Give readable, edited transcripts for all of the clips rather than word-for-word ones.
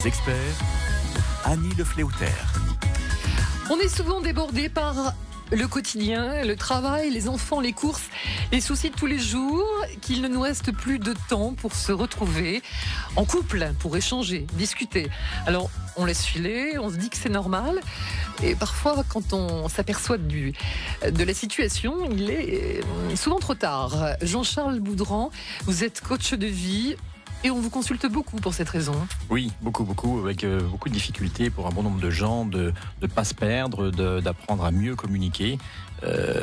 Experts, Annie Le Fléautaire. On est souvent débordé par le quotidien, le travail, les enfants, les courses, les soucis de tous les jours, qu'il ne nous reste plus de temps pour se retrouver en couple, pour échanger, discuter. Alors, on laisse filer, on se dit que c'est normal. Et parfois, quand on s'aperçoit de la situation, il est souvent trop tard. Jean-Charles Boudran, vous êtes coach de vie. Et on vous consulte beaucoup pour cette raison. Oui, beaucoup, avec beaucoup de difficultés pour un bon nombre de gens de ne pas se perdre, d'apprendre à mieux communiquer,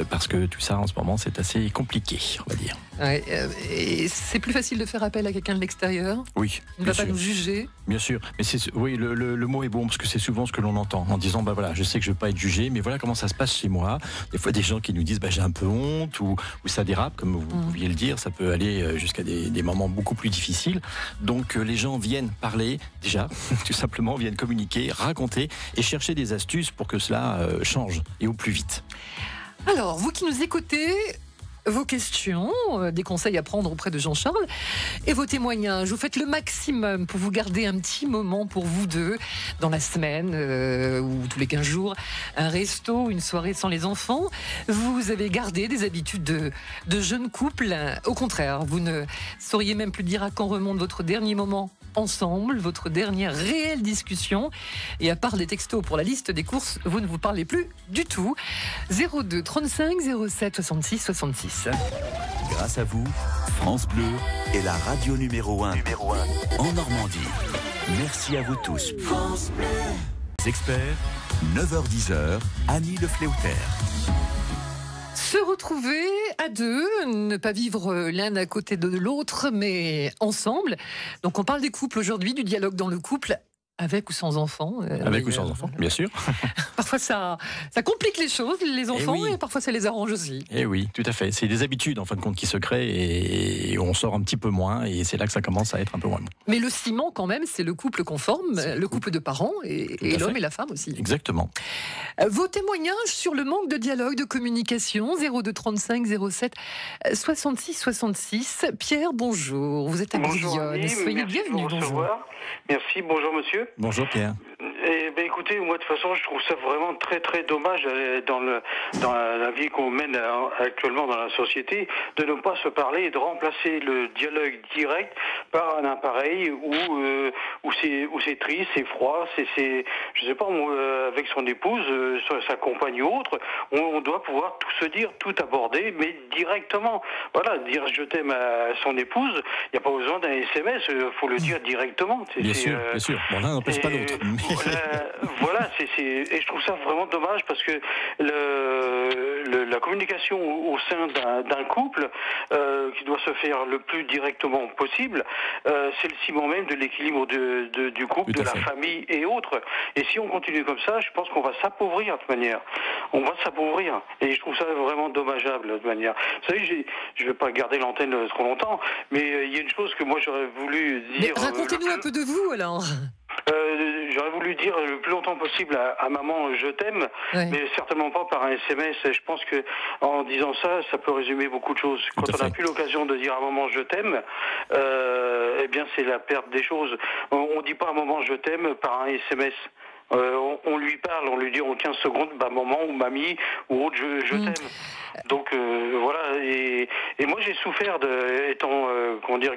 parce que tout ça en ce moment c'est assez compliqué, on va dire. Ouais, et c'est plus facile de faire appel à quelqu'un de l'extérieur. Oui, il ne va pas nous juger. Bien sûr, mais oui, le mot est bon parce que c'est souvent ce que l'on entend en disant voilà, je sais que je ne vais pas être jugé, mais voilà comment ça se passe chez moi. Des fois, des gens qui nous disent j'ai un peu honte ou ça dérape, comme vous pouviez le dire, ça peut aller jusqu'à des moments beaucoup plus difficiles. Donc les gens viennent parler déjà, tout simplement, viennent communiquer, raconter et chercher des astuces pour que cela change et au plus vite. Alors, vous qui nous écoutez, vos questions, des conseils à prendre auprès de Jean-Charles et vos témoignages. Vous faites le maximum pour vous garder un petit moment pour vous deux dans la semaine ou tous les 15 jours, un resto, une soirée sans les enfants. Vous avez gardé des habitudes de jeunes couples. Au contraire, vous ne sauriez même plus dire à quand remonte votre dernier moment ensemble, votre dernière réelle discussion. Et à part des textos pour la liste des courses, vous ne vous parlez plus du tout. 02 35 07 66 66. Grâce à vous, France Bleu est la radio numéro 1 en Normandie. Merci à vous tous. France Bleu. Experts, 9h-10h, Annie Le Fléautaire. Se retrouver à deux, ne pas vivre l'un à côté de l'autre, mais ensemble. Donc on parle des couples aujourd'hui, du dialogue dans le couple, avec ou sans enfants. Avec ou sans enfants, bien sûr. Parfois ça complique les choses, les enfants, et parfois ça les arrange aussi. Et oui, tout à fait. C'est des habitudes en fin de compte qui se créent et on sort un petit peu moins et c'est là que ça commence à être un peu moins bon. Mais le ciment quand même, c'est le couple qu'on forme, le couple de parents et l'homme et la femme aussi. Exactement. Vos témoignages sur le manque de dialogue, de communication, 02 35 07 66 66. Pierre, bonjour. Vous êtes à Grillonne. Soyez bienvenue. Bonjour. Merci, bonjour monsieur. Bonjour Pierre. Écoutez, moi de toute façon, je trouve ça vraiment très très dommage dans la vie qu'on mène actuellement dans la société, de ne pas se parler et de remplacer le dialogue direct par un appareil où c'est triste, c'est froid, je sais pas, avec son épouse, sa compagne ou autre, on doit pouvoir tout se dire, tout aborder, mais directement. Voilà, dire je t'aime à son épouse, il n'y a pas besoin d'un SMS, faut le dire directement. Bien sûr. Bon, l'un n'empêche pas l'autre. Voilà, et je trouve ça vraiment dommage parce que la communication au sein d'un couple qui doit se faire le plus directement possible, c'est le ciment même de l'équilibre du couple, de la famille et autres. Et si on continue comme ça, je pense qu'on va s'appauvrir de toute manière. On va s'appauvrir. Et je trouve ça vraiment dommageable de toute manière. Vous savez, je ne vais pas garder l'antenne trop longtemps, mais il y a une chose que moi j'aurais voulu dire. Mais racontez-nous un peu de vous alors. J'aurais voulu dire le plus longtemps possible à maman je t'aime, mais certainement pas par un SMS. Je pense que en disant ça peut résumer beaucoup de choses. Quand on n'a plus l'occasion de dire à maman je t'aime, eh bien c'est la perte des choses. On dit pas à maman je t'aime par un SMS. On lui parle, on lui dit en 15 secondes, maman ou mamie ou autre, je t'aime. Donc voilà, et moi j'ai souffert étant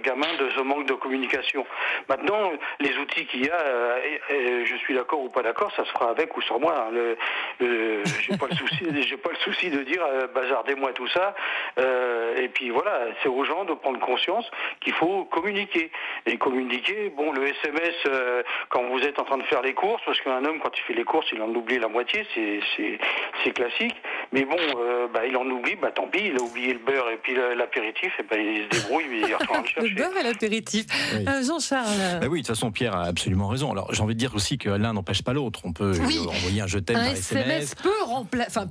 gamin de ce manque de communication. Maintenant, les outils qu'il y a, je suis d'accord ou pas d'accord, ça se fera avec ou sans moi. J'ai pas le souci de dire bazardez-moi tout ça. Et puis voilà, c'est aux gens de prendre conscience qu'il faut communiquer. Et communiquer, bon, le SMS quand vous êtes en train de faire les courses, parce qu'un homme quand il fait les courses, il en oublie la moitié, c'est classique. Mais bon, il en oublie, tant pis, il a oublié le beurre et puis l'apéritif, et il se débrouille, il retourne le chercher. Le beurre et l'apéritif. Oui. Jean-Charles. Oui, de toute façon, Pierre a absolument raison. Alors, j'ai envie de dire aussi que l'un n'empêche pas l'autre. On peut envoyer un je t'aime par SMS. Ne remplace pas,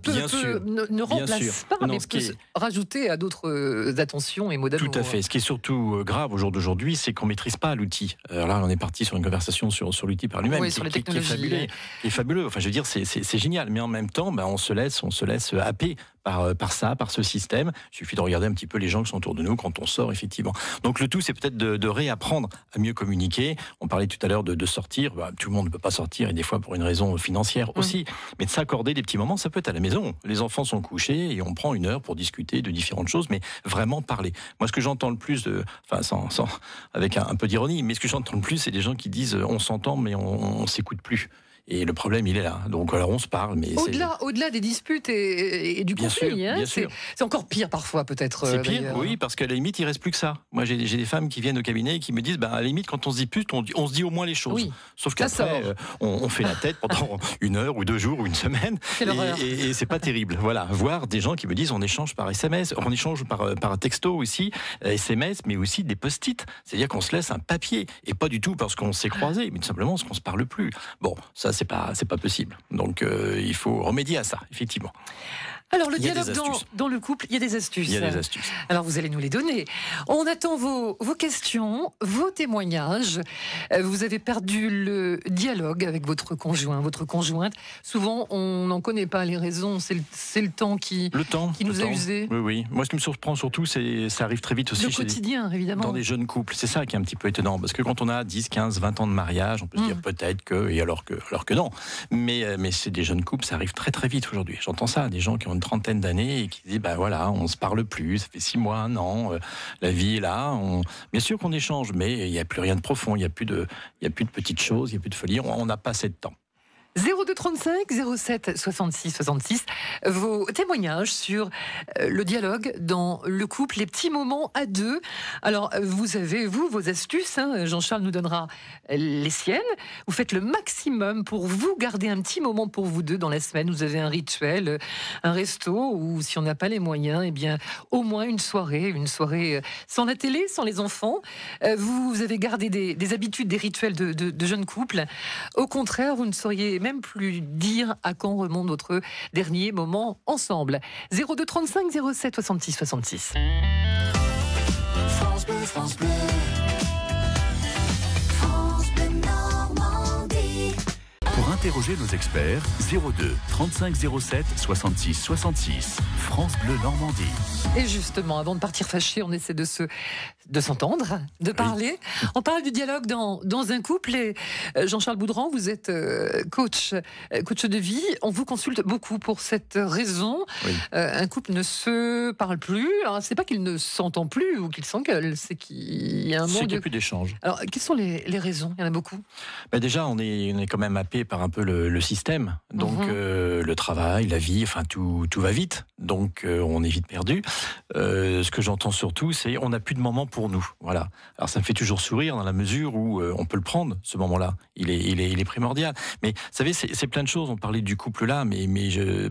mais peut rajouter à d'autres attentions et mots d'amour. Tout à fait. Ce qui est surtout grave au jour d'aujourd'hui, c'est qu'on ne maîtrise pas l'outil. Alors là, on est parti sur une conversation sur l'outil par lui-même, sur les technologies. Qui est qui est fabuleux. Enfin, je veux dire, c'est génial. Mais en même temps, on se laisse happer par ce système. Il suffit de regarder un petit peu les gens qui sont autour de nous quand on sort, effectivement. Donc le tout, c'est peut-être de réapprendre à mieux communiquer. On parlait tout à l'heure de sortir. Tout le monde ne peut pas sortir, et des fois pour une raison financière aussi. Mais de s'accorder des petits moments, ça peut être à la maison. Les enfants sont couchés et on prend 1 heure pour discuter de différentes choses, mais vraiment parler. Moi, ce que j'entends le plus, avec un peu d'ironie, mais ce que j'entends le plus, c'est des gens qui disent on s'entend, mais on s'écoute plus. Et le problème, il est là. Donc, alors, on se parle, mais au-delà des disputes et du conflit, bien sûr. C'est encore pire parfois, peut-être. C'est pire, oui, parce qu'à la limite, il reste plus que ça. Moi, j'ai des femmes qui viennent au cabinet et qui me disent, à la limite, quand on se dispute, on se dit au moins les choses. Oui, sauf qu'après, on fait la tête pendant 1 heure ou 2 jours ou 1 semaine. Et c'est pas terrible. Voilà, voir des gens qui me disent, on échange par SMS, on échange par texto aussi, SMS, mais aussi des post-it. C'est-à-dire qu'on se laisse un papier, et pas du tout parce qu'on s'est croisés, mais tout simplement parce qu'on se parle plus. Bon, ça, c'est pas possible. Donc il faut remédier à ça, effectivement. Alors, le dialogue dans le couple, il y a des astuces. Il y a des astuces. Alors, vous allez nous les donner. On attend vos questions, vos témoignages. Vous avez perdu le dialogue avec votre conjoint, votre conjointe. Souvent, on n'en connaît pas les raisons. C'est le temps qui nous a usés. Oui. Moi, ce qui me surprend surtout, ça arrive très vite aussi. Le quotidien, évidemment. Dans des jeunes couples. C'est ça qui est un petit peu étonnant. Parce que quand on a 10, 15, 20 ans de mariage, on peut se dire peut-être que, et alors que non. Mais c'est des jeunes couples, ça arrive très très vite aujourd'hui. J'entends ça, des gens qui ont une trentaine d'années et qui disent on se parle plus, ça fait 6 mois, 1 an, la vie est là. Bien sûr qu'on échange, mais il n'y a plus rien de profond, il n'y a plus de petites choses, il n'y a plus de folie, on n'a pas assez de temps. 0235 07 66 66, vos témoignages sur le dialogue dans le couple, les petits moments à deux. Alors, vous avez, vos astuces, Jean-Charles nous donnera les siennes. Vous faites le maximum pour vous garder un petit moment pour vous deux dans la semaine. Vous avez un rituel, un resto, ou si on n'a pas les moyens, au moins une soirée sans la télé, sans les enfants. Vous avez gardé des habitudes, des rituels de jeunes couples. Au contraire, vous ne sauriez même plus dire à quand remonte votre dernier moment ensemble. 0235 07 66 66. France Bleu, France Bleu. France Bleu Normandie. Pour interroger nos experts, 02 35 07 66 66. France Bleu Normandie. Et justement, avant de partir fâché, on essaie de s'entendre, de parler. Oui. On parle du dialogue dans un couple. Et Jean-Charles Boudran, vous êtes coach de vie. On vous consulte beaucoup pour cette raison. Oui. Un couple ne se parle plus. Alors, c'est pas qu'il ne s'entend plus ou qu'il s'engueule, c'est qu'il y a un manque qu'il n'y a plus d'échange. Alors, quelles sont les raisons ? Il y en a beaucoup. Déjà, on est quand même happé par un peu le système. Donc, le travail, la vie, tout va vite. Donc, on est vite perdu. Ce que j'entends surtout, c'est on n'a plus de moment pour nous. Voilà. Alors ça me fait toujours sourire dans la mesure où on peut le prendre, ce moment-là. Il est primordial. Mais vous savez, c'est plein de choses. On parlait du couple là, mais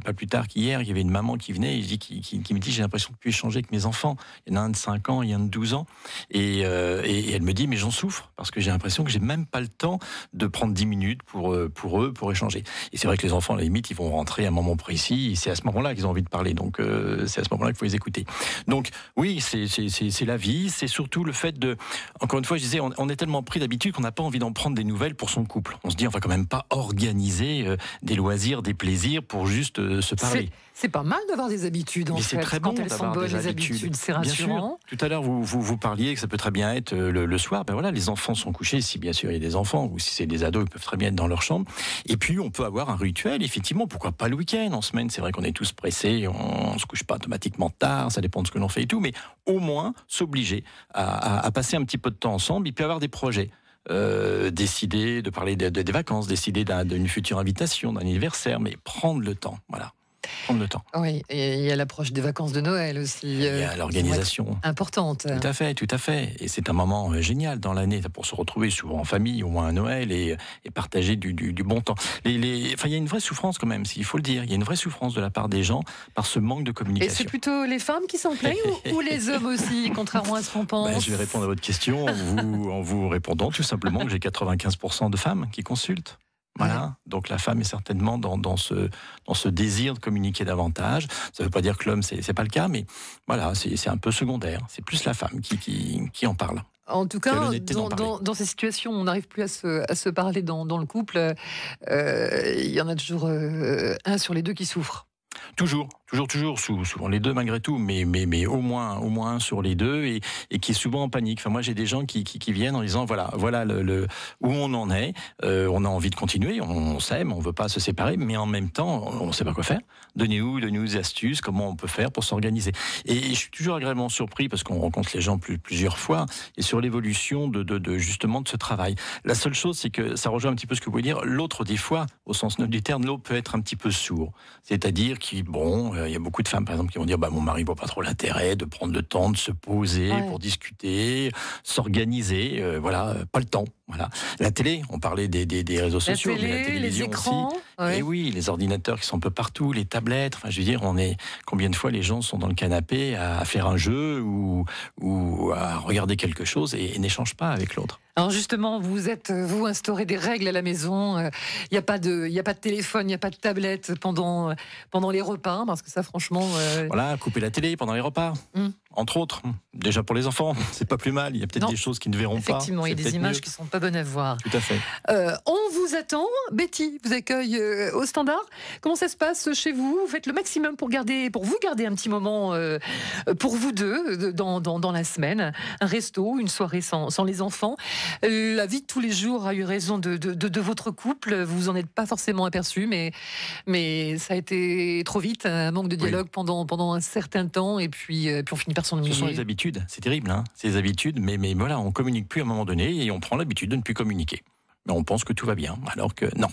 pas plus tard qu'hier, il y avait une maman qui venait et qui me dit j'ai l'impression de ne plus échanger avec mes enfants. Il y en a un de 5 ans, il y en a un de 12 ans. Et elle me dit mais j'en souffre parce que j'ai l'impression que j'ai même pas le temps de prendre 10 minutes pour eux, pour échanger. Et c'est vrai que les enfants, à la limite, ils vont rentrer à un moment précis et c'est à ce moment-là qu'ils ont envie de parler. Donc c'est à ce moment-là qu'il faut les écouter. Donc oui, c'est la vie, c'est surtout le fait de... Encore une fois, je disais, on est tellement pris d'habitude qu'on n'a pas envie d'en prendre des nouvelles pour son couple. On se dit, on va quand même pas organiser des loisirs, des plaisirs pour juste se parler. C'est pas mal d'avoir des habitudes, en fait. C'est très bon quand elles sont bonnes, les habitudes, c'est rassurant. Bien sûr. Tout à l'heure, vous parliez que ça peut très bien être le soir. Les enfants sont couchés, si bien sûr il y a des enfants, ou si c'est des ados, ils peuvent très bien être dans leur chambre. Et puis, on peut avoir un rituel, effectivement, pourquoi pas le week-end, en semaine. C'est vrai qu'on est tous pressés, on se couche pas automatiquement tard, ça dépend de ce que l'on fait et tout, mais au moins s'obliger à passer un petit peu de temps ensemble, et puis avoir des projets. Décider de parler des vacances, décider d'une future invitation, d'un anniversaire, mais prendre le temps, voilà. Prendre le temps. Oui, et il y a l'approche des vacances de Noël aussi. Il y a l'organisation. Importante. Tout à fait. Et c'est un moment génial dans l'année pour se retrouver souvent en famille, au moins à Noël, et partager du bon temps. Il y a une vraie souffrance quand même, il faut le dire. Il y a une vraie souffrance de la part des gens par ce manque de communication. Et c'est plutôt les femmes qui s'en plaignent ou les hommes aussi, contrairement à ce qu'on pense? Je vais répondre à votre question en vous répondant tout simplement que j'ai 95% de femmes qui consultent. Voilà, donc la femme est certainement dans ce désir de communiquer davantage. Ça ne veut pas dire que l'homme, c'est pas le cas, mais voilà, c'est un peu secondaire. C'est plus la femme qui en parle. En tout cas, dans ces situations, on n'arrive plus à se parler dans le couple. Il y en a toujours un sur les deux qui souffre. Toujours, souvent les deux malgré tout, mais au moins un sur les deux et qui est souvent en panique. Enfin, moi j'ai des gens qui viennent en disant voilà où on en est, on a envie de continuer, on s'aime, on veut pas se séparer, mais en même temps on sait pas quoi faire. Donnez-nous des astuces, comment on peut faire pour s'organiser. Et je suis toujours agréablement surpris parce qu'on rencontre les gens plusieurs fois et sur l'évolution de justement de ce travail. La seule chose, c'est que ça rejoint un petit peu ce que vous voulez dire. L'autre, des fois, au sens neutre du terme, l'autre peut être un petit peu sourd, c'est-à-dire il y a beaucoup de femmes, par exemple, qui vont dire mon mari voit pas trop l'intérêt de prendre le temps de se poser pour discuter, s'organiser. Pas le temps. Voilà. La télé, on parlait des réseaux sociaux, mais la télévision les écrans, aussi. Et oui, les ordinateurs qui sont un peu partout, les tablettes. Enfin, je veux dire, combien de fois les gens sont dans le canapé à faire un jeu ou à regarder quelque chose et n'échangent pas avec l'autre. Alors justement, vous instaurez des règles à la maison. Il n'y a pas de téléphone, il n'y a pas de tablette pendant les repas, parce que ça, franchement. Voilà, couper la télé pendant les repas. Entre autres, déjà pour les enfants, c'est pas plus mal. Il y a peut-être des choses qu'ils ne verront pas. Effectivement, il y a des images qui sont pas bonnes à voir. Tout à fait. On vous attend. Betty vous accueille au standard. Comment ça se passe chez vous? Vous faites le maximum pour vous garder un petit moment pour vous deux dans la semaine. Un resto, une soirée sans les enfants. La vie de tous les jours a eu raison de votre couple. Vous en êtes pas forcément aperçu, mais ça a été trop vite. Un manque de dialogue pendant un certain temps, et puis on finit par s'ennuyer. Ce sont les habitudes. C'est terrible, hein, ces habitudes. Mais voilà, on communique plus à un moment donné et on prend l'habitude de ne plus communiquer. Mais on pense que tout va bien, alors que non.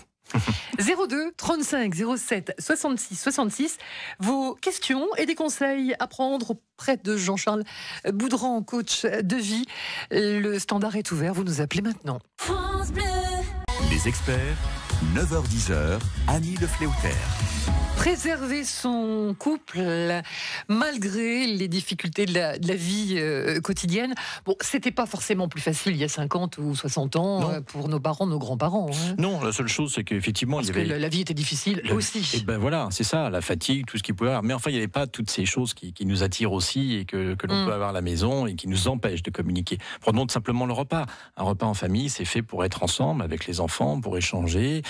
02 35 07 66 66. Vos questions et des conseils à prendre auprès de Jean-Charles Boudran, coach de vie. Le standard est ouvert, vous nous appelez maintenant. France Bleu. Les experts, 9h-10h, Annie Le Fléautaire. Préserver son couple malgré les difficultés de la vie quotidienne. Bon, c'était pas forcément plus facile il y a 50 ou 60 ans pour nos parents, nos grands-parents. Hein. Non, la seule chose, c'est qu'effectivement, il y avait... la vie était difficile aussi. Et ben voilà, c'est ça, la fatigue, tout ce qu'il pouvait avoir. Mais enfin, il n'y avait pas toutes ces choses qui nous attirent aussi et que l'on peut avoir à la maison et qui nous empêchent de communiquer. Prenons tout simplement le repas. Un repas en famille, c'est fait pour être ensemble avec les enfants, pour échanger,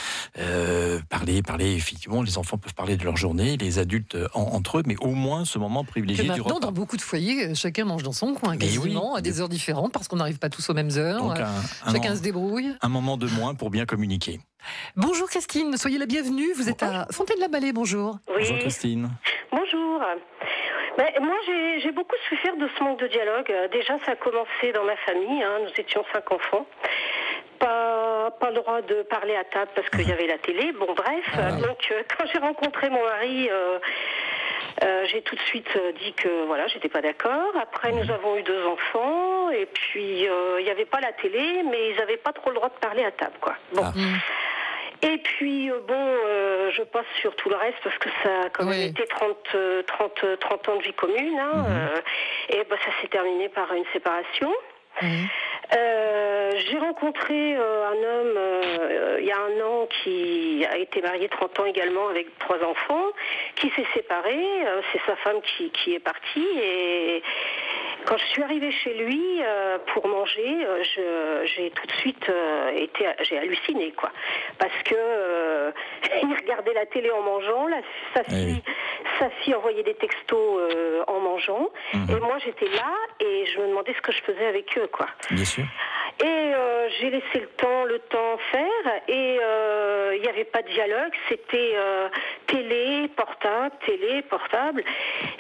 parler. Effectivement, les enfants peuvent parler de leur journée, les adultes entre eux, mais au moins ce moment privilégié du repas. Dans beaucoup de foyers, chacun mange dans son coin, quasiment, à des heures différentes, parce qu'on n'arrive pas tous aux mêmes heures. Donc chacun se débrouille. Un moment de moins pour bien communiquer. Bonjour Christine, soyez la bienvenue. Vous êtes à Fontaine-la-Vallée, bonjour. Oui. Bonjour Christine. Bonjour. Moi, j'ai beaucoup souffert de ce manque de dialogue. Déjà, ça a commencé dans ma famille. Nous étions 5 enfants. Pas le droit de parler à table parce qu'il y avait la télé. Bon, bref. Donc, quand j'ai rencontré mon mari, j'ai tout de suite dit que voilà, j'étais pas d'accord. Après, nous avons eu 2 enfants. Et puis, il n'y avait pas la télé, mais ils n'avaient pas trop le droit de parler à table, quoi. Bon. Et puis, je passe sur tout le reste parce que ça a quand même été 30 ans de vie commune. Et ça s'est terminé par une séparation. J'ai rencontré un homme il y a 1 an qui a été marié 30 ans également avec 3 enfants, qui s'est séparé. C'est sa femme qui est partie. Et quand je suis arrivée chez lui pour manger, j'ai tout de suite j'ai halluciné, quoi, parce que il regardait la télé en mangeant, sa fille envoyait des textos en mangeant, et moi j'étais là et je me demandais ce que je faisais avec eux, quoi. Bien sûr. Et j'ai laissé le temps faire, et il n'y avait pas de dialogue, c'était télé, portable.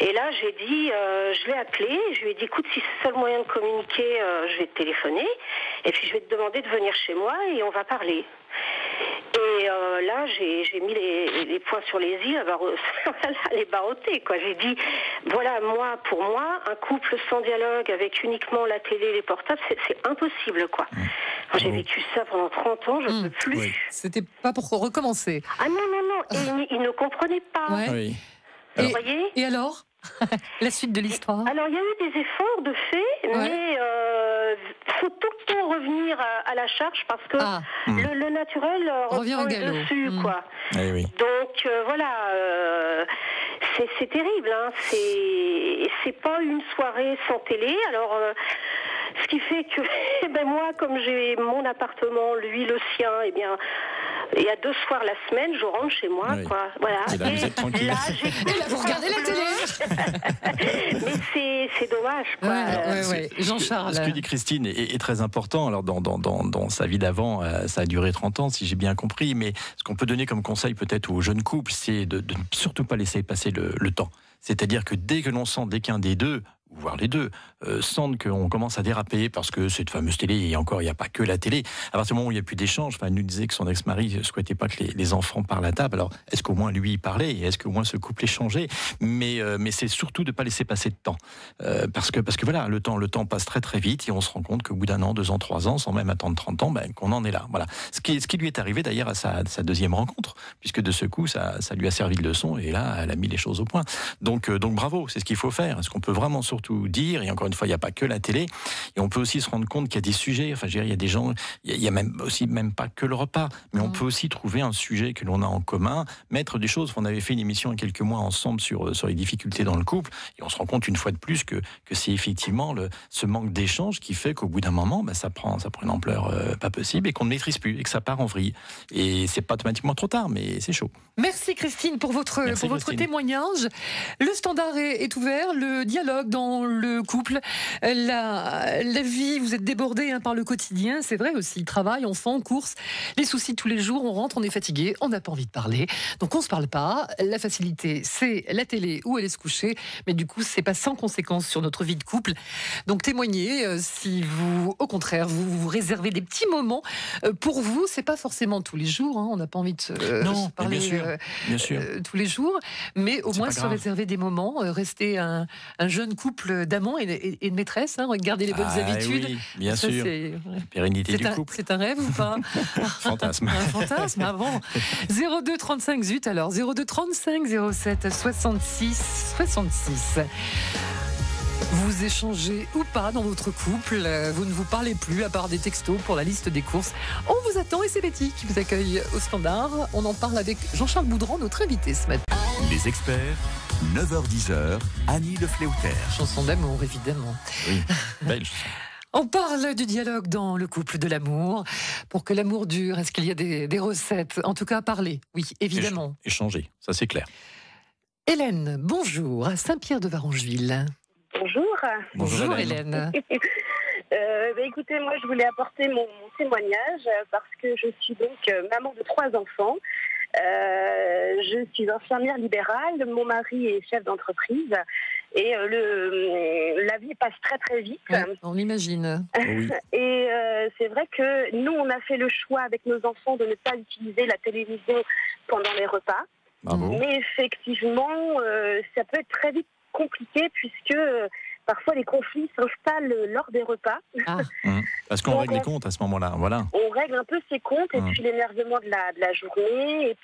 Et là, j'ai dit, je l'ai appelé, je lui ai dit, écoute, si c'est le seul moyen de communiquer, je vais te téléphoner, et puis je vais te demander de venir chez moi et on va parler. Et là, j'ai mis les points sur les i, les barottés, quoi. J'ai dit, voilà, pour moi, un couple sans dialogue, avec uniquement la télé et les portables, c'est impossible, quoi. J'ai vécu ça pendant 30 ans, je ne peux plus. Oui. C'était pas pour recommencer. Ah non, et il ne comprenait pas. Ouais. Vous voyez ? Et alors ? La suite de l'histoire. Alors, il y a eu des efforts de fait, mais faut tout le temps revenir à la charge parce que le naturel reprend le dessus, quoi. Oui. Donc, voilà, c'est terrible, hein. C'est pas une soirée sans télé. Alors, Ce qui fait que moi, comme j'ai mon appartement, lui le sien, eh bien, il y a 2 soirs la semaine, je rentre chez moi, oui. quoi. Voilà. Et là, vous êtes tranquille. Et là, vous regardez la télé. Mais c'est dommage, quoi. Ouais. Jean-Charles. Ce que dit Christine est très important. Alors, dans sa vie d'avant, ça a duré 30 ans, si j'ai bien compris. Mais ce qu'on peut donner comme conseil peut-être aux jeunes couples, c'est de ne surtout pas laisser passer le temps. C'est-à-dire que dès qu'un des deux, voire les deux, sentent qu'on commence à déraper parce que cette fameuse télé, et encore, il n'y a pas que la télé. À partir du moment où il n'y a plus d'échange, elle nous disait que son ex-mari ne souhaitait pas que les enfants parlent à table. Alors, est-ce qu'au moins lui, il parlait? Et est-ce qu'au moins ce couple échangeait? Mais c'est surtout de ne pas laisser passer de temps. Parce que voilà, le temps passe très très vite et on se rend compte qu'au bout d'1 an, 2 ans, 3 ans, sans même attendre 30 ans, qu'on en est là. Voilà. Ce qui lui est arrivé d'ailleurs à sa deuxième rencontre, puisque de ce coup, ça lui a servi de leçon et là, elle a mis les choses au point. Donc bravo, c'est ce qu'il faut faire. Ce qu'on peut vraiment surtout dire, et encore une fois, il n'y a pas que la télé, et on peut aussi se rendre compte qu'il y a des sujets, enfin, il y a des gens, il y a même pas que le repas, mais on peut aussi trouver un sujet que l'on a en commun, mettre des choses. On avait fait une émission il y a quelques mois ensemble sur les difficultés dans le couple, et on se rend compte une fois de plus que c'est effectivement ce manque d'échange qui fait qu'au bout d'un moment, ça prend une ampleur pas possible et qu'on ne maîtrise plus et que ça part en vrille. Et c'est pas automatiquement trop tard, mais c'est chaud. Merci Christine pour votre témoignage. Le standard est ouvert, le dialogue dans le couple, la vie, vous êtes débordés par le quotidien, c'est vrai aussi, travail, enfants, courses, les soucis de tous les jours, on rentre, on est fatigué, on n'a pas envie de parler, donc on se parle pas. La facilité, c'est la télé ou aller se coucher, mais du coup, c'est pas sans conséquence sur notre vie de couple. Donc témoignez si vous, au contraire, vous réservez des petits moments pour vous, c'est pas forcément tous les jours, on n'a pas envie de se parler bien sûr. tous les jours, mais au moins se réserver des moments, rester un jeune couple d'amants et de maîtresse, garder les bonnes habitudes. Oui, bien sûr. La pérennité du couple. C'est un rêve ou pas? Fantasme. Un fantasme, avant. 02 35 zut alors, 02 35 07 66 66. Vous échangez ou pas dans votre couple, vous ne vous parlez plus à part des textos pour la liste des courses. On vous attend et c'est Betty qui vous accueille au standard. On en parle avec Jean-Charles Boudran, notre invité ce matin. Les experts, 9h-10h, Annie Le Fléautaire. Chanson d'amour, évidemment. Oui, belle. On parle du dialogue dans le couple, de l'amour. Pour que l'amour dure, est-ce qu'il y a des recettes? En tout cas, parler, oui, évidemment. Échanger, ça c'est clair. Hélène, bonjour, à Saint-Pierre-de-Varengeville. Bonjour. Bonjour Hélène. Écoutez, moi je voulais apporter mon témoignage parce que je suis donc maman de 3 enfants. Je suis infirmière libérale, mon mari est chef d'entreprise et la vie passe très très vite. Ouais, on imagine. Oui. Et c'est vrai que nous on a fait le choix avec nos enfants de ne pas utiliser la télévision pendant les repas. Bravo. Mais effectivement, ça peut être très vite compliqué puisque parfois les conflits s'installent lors des repas. Parce qu'on règle les comptes à ce moment-là, voilà. On règle un peu ses comptes et puis l'énervement de la journée et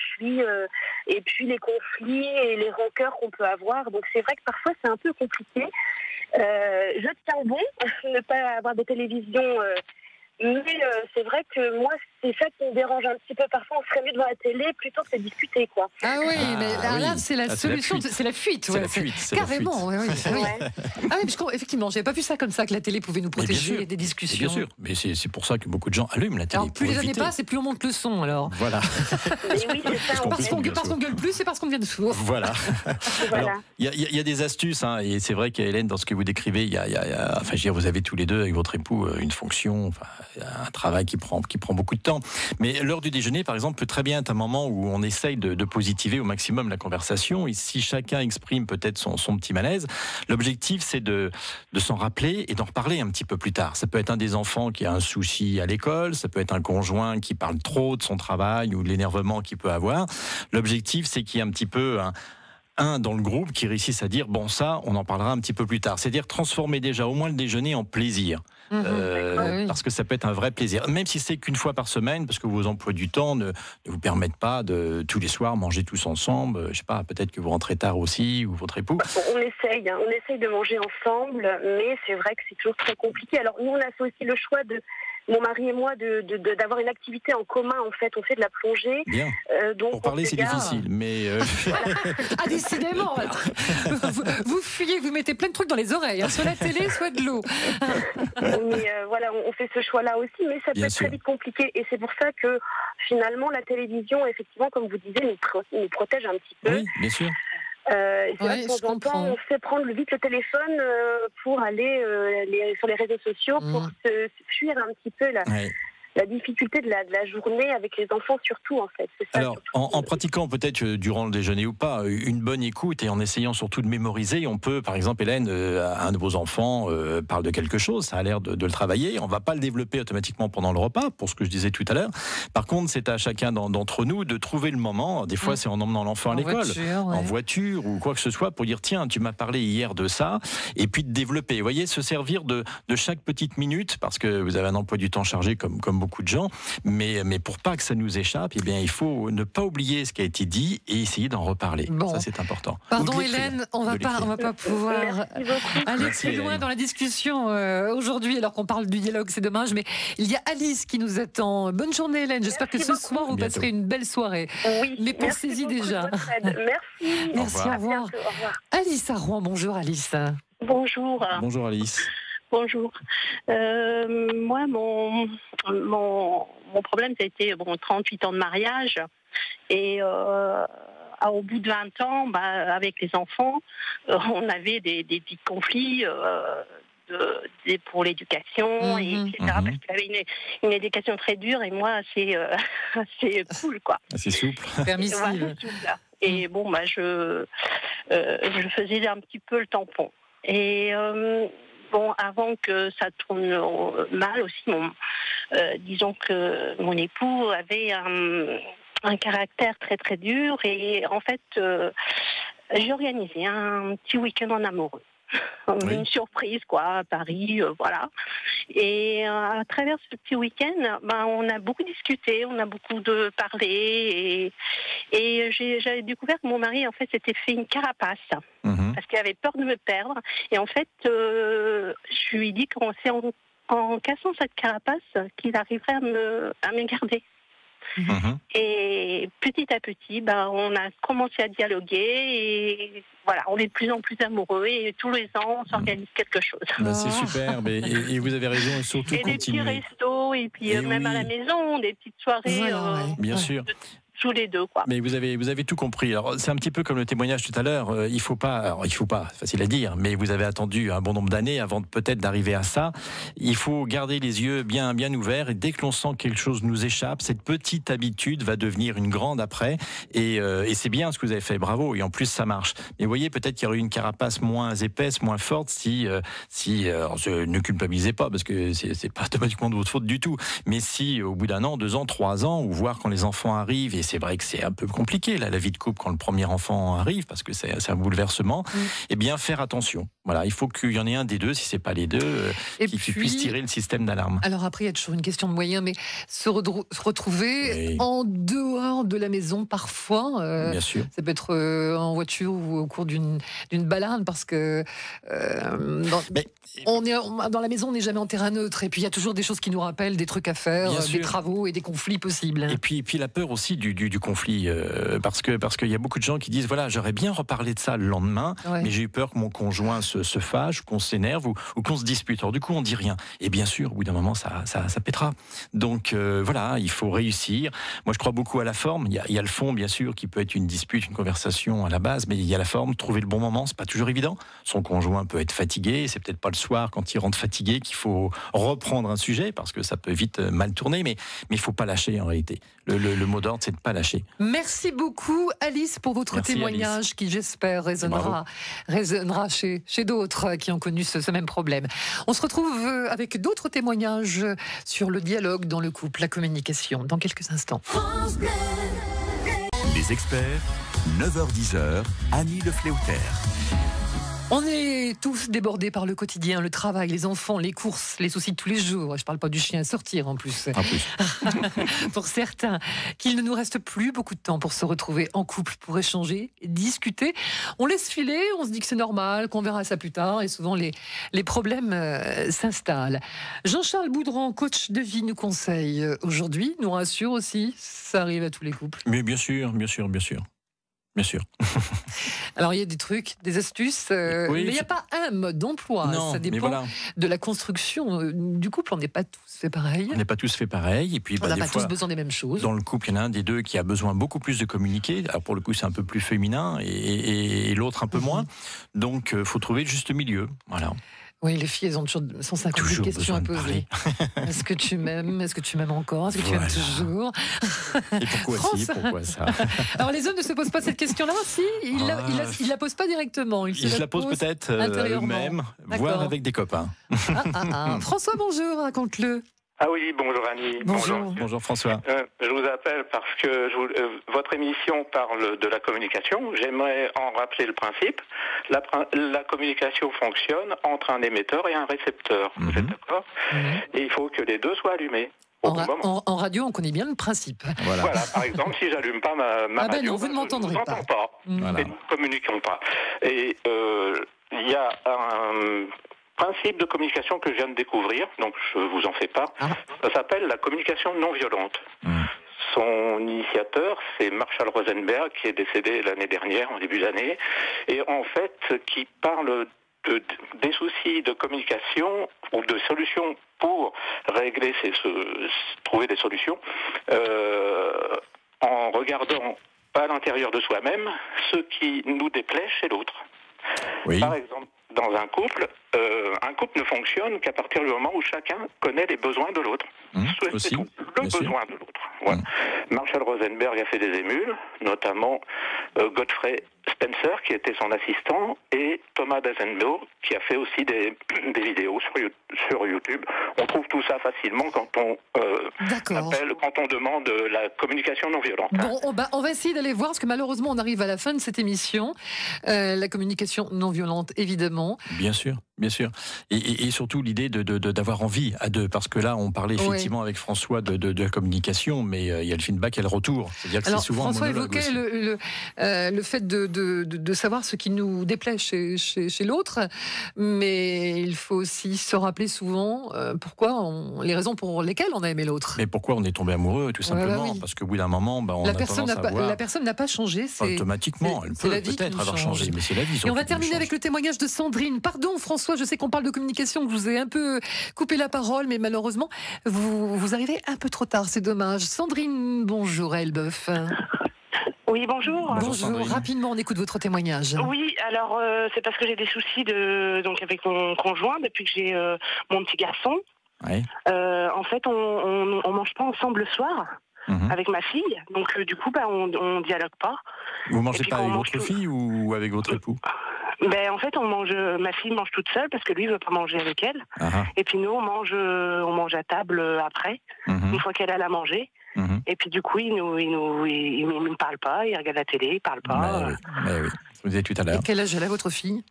puis les conflits et les rancœurs qu'on peut avoir. Donc c'est vrai que parfois c'est un peu compliqué. Je tiens bon ne pas avoir de télévision. Mais c'est vrai que moi, c'est ça qui me dérange un petit peu. Parfois, on serait mieux devant la télé plutôt que de discuter, quoi. Ah oui, mais là, c'est la solution, c'est la fuite. C'est la fuite. Carrément, oui. Ouais. Ah oui, effectivement, j'avais pas vu ça comme ça, que la télé pouvait nous protéger des discussions. Bien sûr, mais c'est pour ça que beaucoup de gens allument la télé. Alors, plus les années passent, et plus on monte le son, alors. Voilà. Mais oui, c'est ça. Parce qu'on gueule plus, c'est parce qu'on devient sourd. Voilà. Voilà. Il y a des astuces, et c'est vrai qu'Hélène, dans ce que vous décrivez, vous avez tous les deux avec votre époux une fonction, un travail qui prend beaucoup de temps. Mais l'heure du déjeuner, par exemple, peut très bien être un moment où on essaye de positiver au maximum la conversation. Et si chacun exprime peut-être son petit malaise, l'objectif, c'est de s'en rappeler et d'en reparler un petit peu plus tard. Ça peut être un des enfants qui a un souci à l'école, ça peut être un conjoint qui parle trop de son travail ou de l'énervement qu'il peut avoir. L'objectif, c'est qu'il y ait un petit peu un dans le groupe qui réussisse à dire bon, ça on en parlera un petit peu plus tard, c'est-à-dire transformer déjà au moins le déjeuner en plaisir. Parce que ça peut être un vrai plaisir, même si c'est qu'une fois par semaine, parce que vos emplois du temps ne vous permettent pas de tous les soirs manger tous ensemble. Je sais pas, peut-être que vous rentrez tard aussi, ou votre époux. On essaye de manger ensemble, mais c'est vrai que c'est toujours très compliqué. Alors nous, on a fait aussi le choix de mon mari et moi d'avoir une activité en commun. En fait, on fait de la plongée. Bien. Donc pour parler, c'est difficile, mais Ah, décidément. Alors. Vous fuyez, vous mettez plein de trucs dans les oreilles, soit la télé, soit de l'eau. Mais voilà, on fait ce choix-là aussi, mais ça peut être très vite compliqué. Et c'est pour ça que finalement, la télévision, effectivement, comme vous disiez, nous protège un petit peu. Oui, bien sûr. C'est vrai que de temps en temps, on fait prendre vite le téléphone pour aller sur les réseaux sociaux, pour se fuir un petit peu la difficulté de la journée avec les enfants surtout, en fait. C'est ça. Alors, en pratiquant peut-être durant le déjeuner ou pas, une bonne écoute et en essayant surtout de mémoriser, on peut, par exemple, Hélène, un de vos enfants parle de quelque chose, ça a l'air de le travailler, on ne va pas le développer automatiquement pendant le repas, pour ce que je disais tout à l'heure. Par contre, c'est à chacun d'entre nous de trouver le moment, des fois c'est en emmenant l'enfant à l'école, en voiture ou quoi que ce soit, pour dire tiens, tu m'as parlé hier de ça, et puis de développer. Vous voyez, se servir de chaque petite minute, parce que vous avez un emploi du temps chargé comme beaucoup de gens, mais pour pas que ça nous échappe, eh bien, il faut ne pas oublier ce qui a été dit et essayer d'en reparler. Bon. Ça, c'est important. Pardon Hélène, on va pas pouvoir aller plus loin dans la discussion aujourd'hui, alors qu'on parle du dialogue, c'est dommage, mais il y a Alice qui nous attend. Bonne journée Hélène, j'espère que ce soir vous passerez une belle soirée. Oui, mais pensez-y déjà. Merci, au revoir. Alice à Rouen, bonjour Alice. Bonjour. Bonjour Alice. Bonjour. Moi, mon problème, ça a été 38 ans de mariage. Et au bout de 20 ans, avec les enfants, on avait des petits conflits pour l'éducation, etc. Parce qu'il avait une éducation très dure et moi, assez cool, quoi. Assez souple. Permissive. Voilà, souple. Et je faisais un petit peu le tampon. Et... avant que ça tourne mal aussi, disons que mon époux avait un caractère très très dur et en fait, j'ai organisé un petit week-end en amoureux. Une surprise à Paris, voilà. Et à travers ce petit week-end, on a beaucoup discuté, on a beaucoup parlé et j'avais découvert que mon mari en fait s'était fait une carapace parce qu'il avait peur de me perdre. Et en fait, je lui ai dit en cassant cette carapace qu'il arriverait à me garder. Et petit à petit, on a commencé à dialoguer et voilà, on est de plus en plus amoureux et tous les ans, on s'organise quelque chose. C'est superbe et vous avez raison et surtout et continuer. Des petits restos et puis même à la maison, des petites soirées. Bien sûr. Tous les deux, quoi. Mais vous avez tout compris. Alors, c'est un petit peu comme le témoignage tout à l'heure. Il faut pas, facile à dire, mais vous avez attendu un bon nombre d'années avant peut-être d'arriver à ça. Il faut garder les yeux bien ouverts et dès que l'on sent que quelque chose nous échappe, cette petite habitude va devenir une grande après. Et c'est bien ce que vous avez fait, bravo. Et en plus, ça marche. Mais vous voyez, peut-être qu'il y aurait une carapace moins épaisse, moins forte si ne culpabilisez pas parce que c'est pas automatiquement de votre faute du tout. Mais si au bout d'un an, 2 ans, 3 ans, ou voir quand les enfants arrivent et c'est vrai que c'est un peu compliqué, la vie de couple, quand le premier enfant arrive, parce que c'est un bouleversement, eh bien, faire attention. Voilà, il faut qu'il y en ait un des deux, si c'est pas les deux, qui puisse tirer le système d'alarme. Alors après, il y a toujours une question de moyens, mais se retrouver en dehors de la maison, parfois, bien sûr. Ça peut être en voiture ou au cours d'une balade, parce que dans la maison, on n'est jamais en terrain neutre, et puis il y a toujours des choses qui nous rappellent des trucs à faire, des travaux et des conflits possibles. Et puis la peur aussi du conflit, parce qu'il y a beaucoup de gens qui disent voilà, j'aurais bien reparlé de ça le lendemain, mais j'ai eu peur que mon conjoint se fâche, qu'on s'énerve ou qu'on se dispute. Alors du coup, on dit rien. Et bien sûr, au bout d'un moment, ça pétera. Donc voilà, il faut réussir. Moi, je crois beaucoup à la forme. Il y a le fond, bien sûr, qui peut être une dispute, une conversation à la base, mais il y a la forme. Trouver le bon moment, c'est pas toujours évident. Son conjoint peut être fatigué. C'est peut-être pas le soir, quand il rentre fatigué, qu'il faut reprendre un sujet, parce que ça peut vite mal tourner. Mais il faut pas lâcher en réalité. Le mot d'ordre, c'est de pas lâcher. Merci beaucoup, Alice, pour votre témoignage, Alice, qui, j'espère, résonnera chez d'autres qui ont connu ce même problème. On se retrouve avec d'autres témoignages sur le dialogue dans le couple, la communication, dans quelques instants. Les experts 9h-10h, Annie Le Fléautaire. On est tous débordés par le quotidien, le travail, les enfants, les courses, les soucis de tous les jours. Je ne parle pas du chien à sortir en plus. Pour certains, qu'il ne nous reste plus beaucoup de temps pour se retrouver en couple, pour échanger, discuter. On laisse filer, on se dit que c'est normal, qu'on verra ça plus tard et souvent les problèmes s'installent. Jean-Charles Boudran, coach de vie, nous conseille aujourd'hui, nous rassure aussi, ça arrive à tous les couples. Mais bien sûr. Bien sûr. Alors il y a des trucs, des astuces, mais il n'y a pas un mode d'emploi. Non, ça dépend de la construction du couple. On n'est pas tous fait pareil. On n'est pas tous fait pareil. Et puis, on n'a pas tous besoin des mêmes choses. Dans le couple, il y en a un des deux qui a besoin beaucoup plus de communiquer. Alors pour le coup, c'est un peu plus féminin et l'autre un peu moins. Donc il faut trouver le juste milieu. Voilà. Oui, les filles, elles ont toujours 150 000 questions à poser. Est-ce que tu m'aimes? Est-ce que tu m'aimes encore? Est-ce que tu m'aimes toujours? Et pourquoi ça? Alors les hommes ne se posent pas cette question-là, si? Ils la posent pas directement. Ils se la posent peut-être eux-mêmes, voire avec des copains. François, bonjour, raconte-le. Ah oui, bonjour Annie. Bonjour François. Je vous appelle parce que votre émission parle de la communication. J'aimerais en rappeler le principe. La communication fonctionne entre un émetteur et un récepteur. Vous êtes d'accord? Et il faut que les deux soient allumés. En radio, on connaît bien le principe. Voilà, par exemple, si j'allume pas ma radio, non, vous ne m'entendrez pas. Et nous ne communiquons pas. Et il y a un principe de communication que je viens de découvrir, donc je vous en fais part. Ça s'appelle la communication non violente. Son initiateur, c'est Marshall Rosenberg, qui est décédé l'année dernière, en début d'année, et en fait, qui parle des soucis de communication ou de solutions pour régler trouver des solutions en regardant à l'intérieur de soi-même ce qui nous déplaît chez l'autre. Oui. Par exemple, dans un couple ne fonctionne qu'à partir du moment où chacun connaît les besoins de l'autre. C'est tout, le besoin de l'autre. Voilà. Marshall Rosenberg a fait des émules, notamment Godfrey Spencer, qui était son assistant, et Thomas Dasenbaugh, qui a fait aussi des vidéos sur YouTube. On trouve tout ça facilement quand on demande la communication non violente. Bon, on va essayer d'aller voir, parce que malheureusement, on arrive à la fin de cette émission. La communication non violente, évidemment. Bien sûr. Et surtout l'idée d'avoir envie à deux, parce que là, on parlait effectivement avec François de la communication, mais il y a le feedback et le retour. C'est-à-dire que c'est souvent François un monologue évoquait le fait de savoir ce qui nous déplaît chez l'autre, mais il faut aussi se rappeler souvent les raisons pour lesquelles on a aimé l'autre. Mais pourquoi on est tombé amoureux, tout simplement, parce qu'au bout d'un moment, la personne n'a pas changé. Automatiquement, elle peut peut-être avoir changé, mais c'est la vie. Et on va terminer avec le témoignage de Sandrine. Pardon François, je sais qu'on parle de communication, que je vous ai un peu coupé la parole, mais malheureusement, vous arrivez un peu trop tard, c'est dommage. Sandrine, bonjour Elbeuf. Oui, bonjour. Bonjour, rapidement, on écoute votre témoignage. Oui, alors c'est parce que j'ai des soucis avec mon conjoint depuis que j'ai mon petit garçon. Oui. En fait, on mange pas ensemble le soir. Avec ma fille, donc du coup on dialogue pas. Vous mangez pas avec votre fille ou avec votre époux? En fait ma fille mange toute seule parce que lui veut pas manger avec elle. Et puis nous on mange à table après, une fois qu'elle a mangé. Et puis du coup il ne parle pas, il regarde la télé, il parle pas. Mais oui. Vous disiez tout à l'heure. Et quel âge elle a votre fille?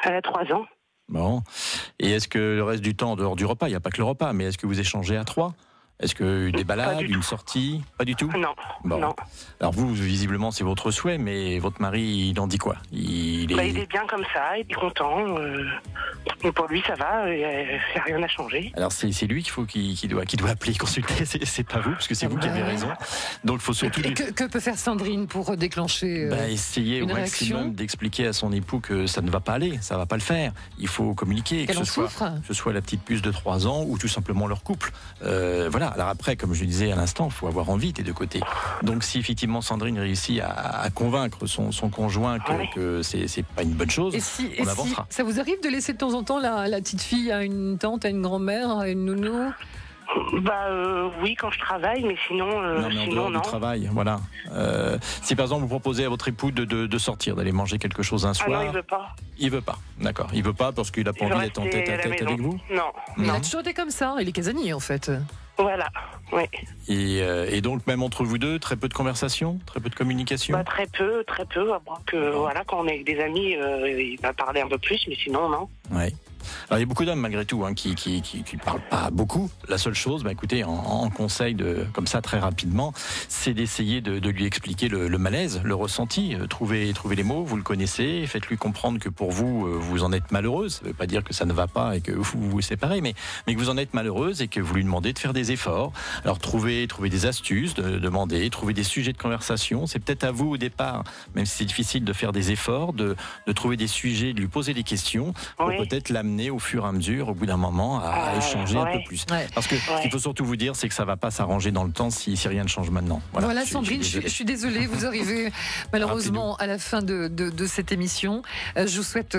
Elle a 3 ans. Bon. Et est-ce que le reste du temps, en dehors du repas, il n'y a pas que le repas, mais est-ce que vous échangez à 3? Est-ce que des balades, une sortie? Pas du tout? Non. Bon. Non. Alors vous, visiblement, c'est votre souhait, mais votre mari, il en dit quoi? Il est bien comme ça, il est content. Et pour lui, ça va, il n'y a rien à changer. Alors c'est lui qui doit appeler, consulter, c'est pas vous, parce que c'est vous qui avez raison. Donc il faut surtout... Que peut faire Sandrine pour déclencher essayer au maximum d'expliquer à son époux que ça ne va pas aller, ça ne va pas le faire. Il faut communiquer, que ce soit la petite puce de 3 ans ou tout simplement leur couple. Voilà. Alors après, comme je le disais à l'instant, il faut avoir envie des deux côtés. Donc si effectivement Sandrine réussit à convaincre son conjoint que c'est pas une bonne chose, on avancera. Ça vous arrive de laisser de temps en temps la petite fille à une tante, à une grand-mère, à une nounou? Oui, quand je travaille, mais sinon en dehors du travail, voilà. Si par exemple vous proposez à votre époux de sortir, d'aller manger quelque chose un soir... non, il veut pas. Il veut pas, d'accord. Il veut pas parce qu'il a pas envie d'être en tête à tête avec vous? Non. Il a toujours été comme ça, il est casanier en fait. Voilà, oui. Et donc, même entre vous deux, très peu de conversation, très peu de communication? Très peu, à moins que, voilà, quand on est avec des amis, il va parler un peu plus, mais sinon, non. Ouais. Alors, il y a beaucoup d'hommes malgré tout qui parlent pas beaucoup. La seule chose, écoutez, en conseil comme ça très rapidement, c'est d'essayer de lui expliquer le malaise, le ressenti. Trouvez les mots, vous le connaissez, faites-lui comprendre que pour vous, vous en êtes malheureuse. Ça ne veut pas dire que ça ne va pas et que vous vous séparez, mais que vous en êtes malheureuse et que vous lui demandez de faire des efforts. Alors trouvez des astuces, demander, trouver des sujets de conversation. C'est peut-être à vous au départ, même si c'est difficile de faire des efforts, de trouver des sujets, de lui poser des questions pour peut-être l'amener au fur et à mesure, au bout d'un moment, à échanger un peu plus. Parce que ce qu'il faut surtout vous dire, c'est que ça ne va pas s'arranger dans le temps si rien ne change maintenant. Voilà, Sandrine, je suis désolée, vous arrivez malheureusement à la fin de cette émission. Je vous souhaite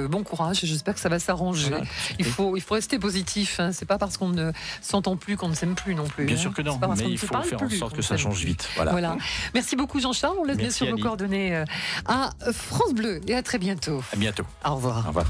bon courage et j'espère que ça va s'arranger. Voilà, il faut rester positif. Hein. C'est pas parce qu'on ne s'entend plus qu'on ne s'aime plus non plus. Bien sûr que non, mais il faut faire en sorte que ça change vite. Voilà. Merci beaucoup Jean-Charles. On laisse bien sûr vos coordonnées à France Bleu et à très bientôt. À bientôt. Au revoir. Au revoir.